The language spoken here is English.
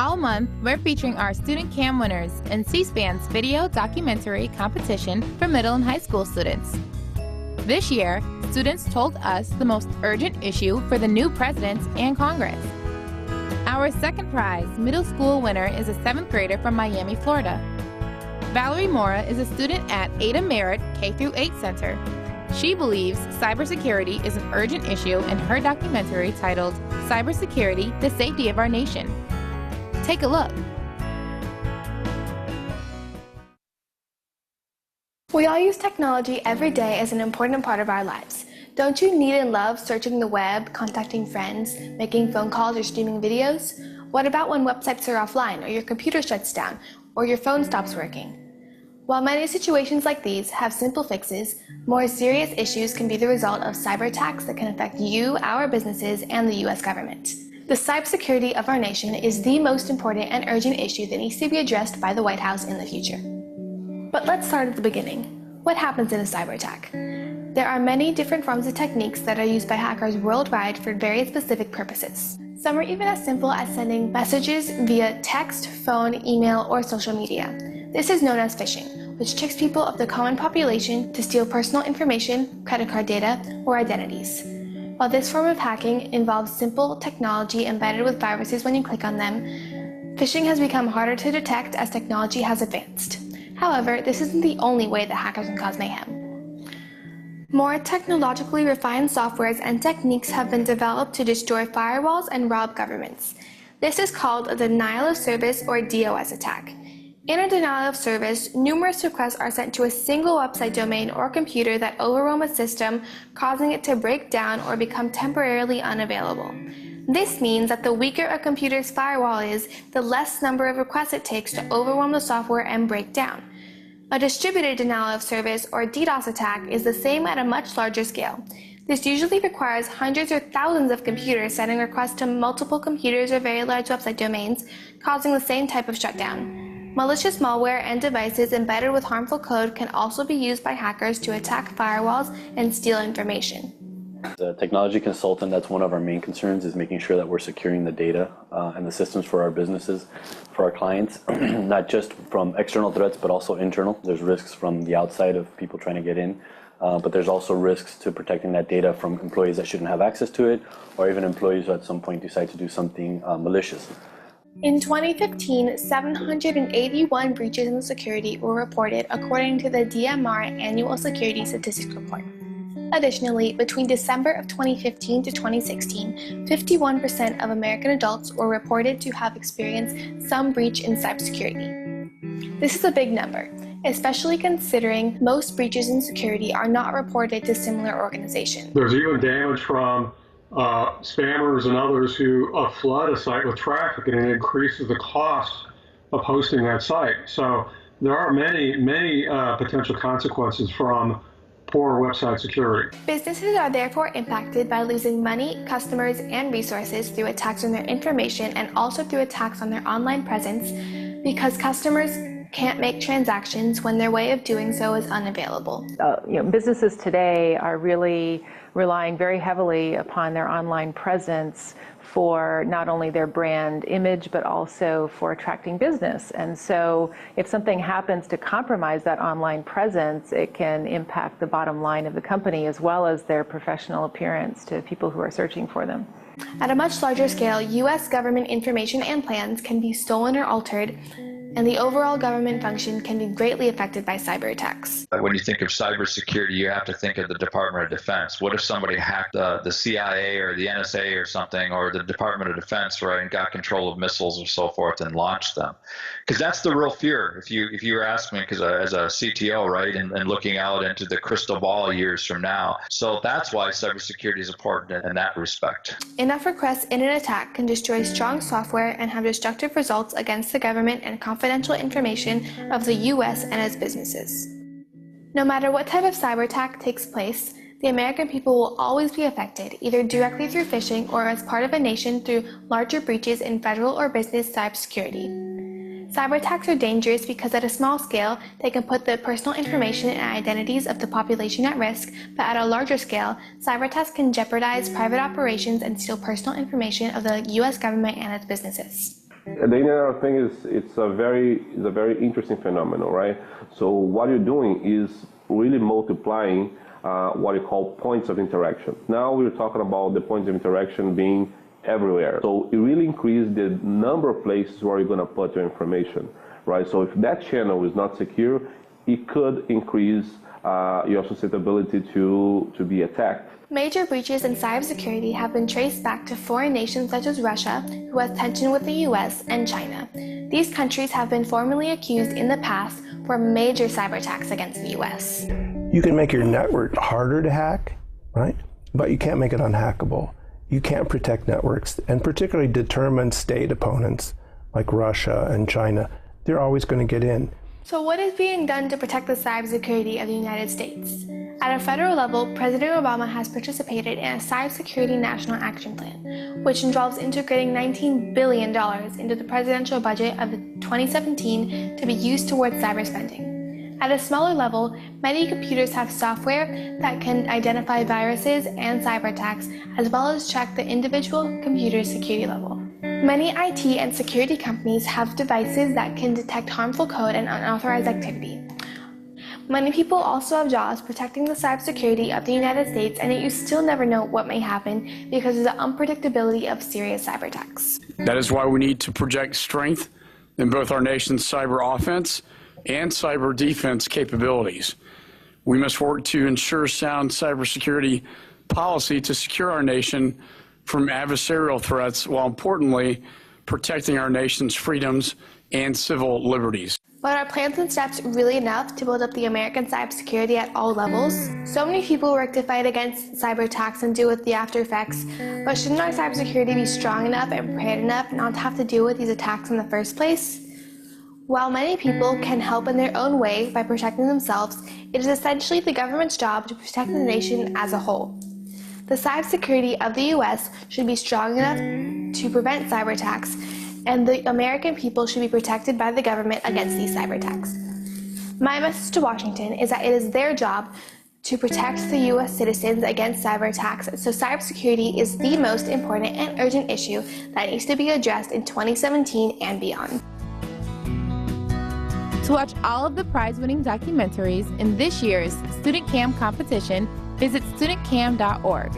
All month, we're featuring our student cam winners in C-SPAN's video documentary competition for middle and high school students. This year, students told us the most urgent issue for the new president and Congress. Our second prize middle school winner is a 7th grader from Miami, Florida. Valerie Mora is a student at Ada Merritt K-8 Center. She believes cybersecurity is an urgent issue in her documentary titled Cybersecurity, the Safety of Our Nation. Take a look. We all use technology every day as an important part of our lives. Don't you need and love searching the web, contacting friends, making phone calls, or streaming videos? What about when websites are offline, or your computer shuts down, or your phone stops working? While many situations like these have simple fixes, more serious issues can be the result of cyber attacks that can affect you, our businesses, and the U.S. government. The cybersecurity of our nation is the most important and urgent issue that needs to be addressed by the White House in the future. But let's start at the beginning. What happens in a cyber attack? There are many different forms of techniques that are used by hackers worldwide for very specific purposes. Some are even as simple as sending messages via text, phone, email, or social media. This is known as phishing, which tricks people of the common population to steal personal information, credit card data, or identities. While this form of hacking involves simple technology embedded with viruses when you click on them, phishing has become harder to detect as technology has advanced. However, this isn't the only way that hackers can cause mayhem. More technologically refined softwares and techniques have been developed to destroy firewalls and rob governments. This is called a denial of service or DOS attack. In a denial of service, numerous requests are sent to a single website domain or computer that overwhelm a system, causing it to break down or become temporarily unavailable. This means that the weaker a computer's firewall is, the less number of requests it takes to overwhelm the software and break down. A distributed denial of service or DDoS attack is the same at a much larger scale. This usually requires hundreds or thousands of computers sending requests to multiple computers or very large website domains, causing the same type of shutdown. Malicious malware and devices embedded with harmful code can also be used by hackers to attack firewalls and steal information. As a technology consultant, that's one of our main concerns, is making sure that we're securing the data and the systems for our businesses, for our clients, not just from external threats, but also internal. There's risks from the outside of people trying to get in, but there's also risks to protecting that data from employees that shouldn't have access to it, or even employees who at some point decide to do something malicious. In 2015, 781 breaches in security were reported according to the DMR Annual Security Statistics Report. Additionally, between December of 2015 to 2016, 51% of American adults were reported to have experienced some breach in cybersecurity. This is a big number, especially considering most breaches in security are not reported to similar organizations. There's even damage from spammers and others who flood a site with traffic, and it increases the cost of hosting that site. So there are many potential consequences from poor website security. Businesses are therefore impacted by losing money, customers, and resources through attacks on their information and also through attacks on their online presence, because customers can't make transactions when their way of doing so is unavailable. Businesses today are really relying very heavily upon their online presence for not only their brand image, but also for attracting business. And so if something happens to compromise that online presence, it can impact the bottom line of the company as well as their professional appearance to people who are searching for them. At a much larger scale, U.S. government information and plans can be stolen or altered, and the overall government function can be greatly affected by cyber attacks. When you think of cybersecurity, you have to think of the Department of Defense. What if somebody hacked the CIA or the NSA or something, or the Department of Defense, right, and got control of missiles and so forth and launched them? Because that's the real fear. If you were asking me, because as a CTO, right, and looking out into the crystal ball years from now. So that's why cybersecurity is important in that respect. Enough requests in an attack can destroy strong software and have destructive results against the government and confidential information of the U.S. and its businesses. No matter what type of cyber attack takes place, the American people will always be affected, either directly through phishing or as part of a nation through larger breaches in federal or business cybersecurity. Cyber attacks are dangerous because at a small scale, they can put the personal information and identities of the population at risk, but at a larger scale, cyber attacks can jeopardize private operations and steal personal information of the U.S. government and its businesses. The Internet thing is it's a very interesting phenomenon, right? So what you're doing is really multiplying what you call points of interaction. Now we're talking about the points of interaction being everywhere. So it really increased the number of places where you're going to put your information, right? So if that channel is not secure, it could increase your susceptibility to be attacked. Major breaches in cybersecurity have been traced back to foreign nations such as Russia, who has tension with the US and China. These countries have been formally accused in the past for major cyber attacks against the US. You can make your network harder to hack, right? But you can't make it unhackable. You can't protect networks, and particularly determined state opponents like Russia and China. They're always going to get in. So what is being done to protect the cybersecurity of the United States? At a federal level, President Obama has participated in a Cybersecurity National Action Plan, which involves integrating $19 billion into the presidential budget of 2017 to be used towards cyber spending. At a smaller level, many computers have software that can identify viruses and cyber attacks, as well as check the individual computer's security level. Many IT and security companies have devices that can detect harmful code and unauthorized activity. Many people also have jobs protecting the cybersecurity of the United States, and yet you still never know what may happen because of the unpredictability of serious cyber attacks. That is why we need to project strength in both our nation's cyber offense and cyber defense capabilities. We must work to ensure sound cybersecurity policy to secure our nation from adversarial threats, while importantly protecting our nation's freedoms and civil liberties. But are plans and steps really enough to build up the American cybersecurity at all levels? So many people work to fight against cyber attacks and deal with the after effects, but shouldn't our cybersecurity be strong enough and prepared enough not to have to deal with these attacks in the first place? While many people can help in their own way by protecting themselves, it is essentially the government's job to protect the nation as a whole. The cybersecurity of the US should be strong enough to prevent cyber attacks, and the American people should be protected by the government against these cyber attacks. My message to Washington is that it is their job to protect the US citizens against cyber attacks, so cybersecurity is the most important and urgent issue that needs to be addressed in 2017 and beyond. To watch all of the prize-winning documentaries in this year's Student Cam competition, visit studentcam.org.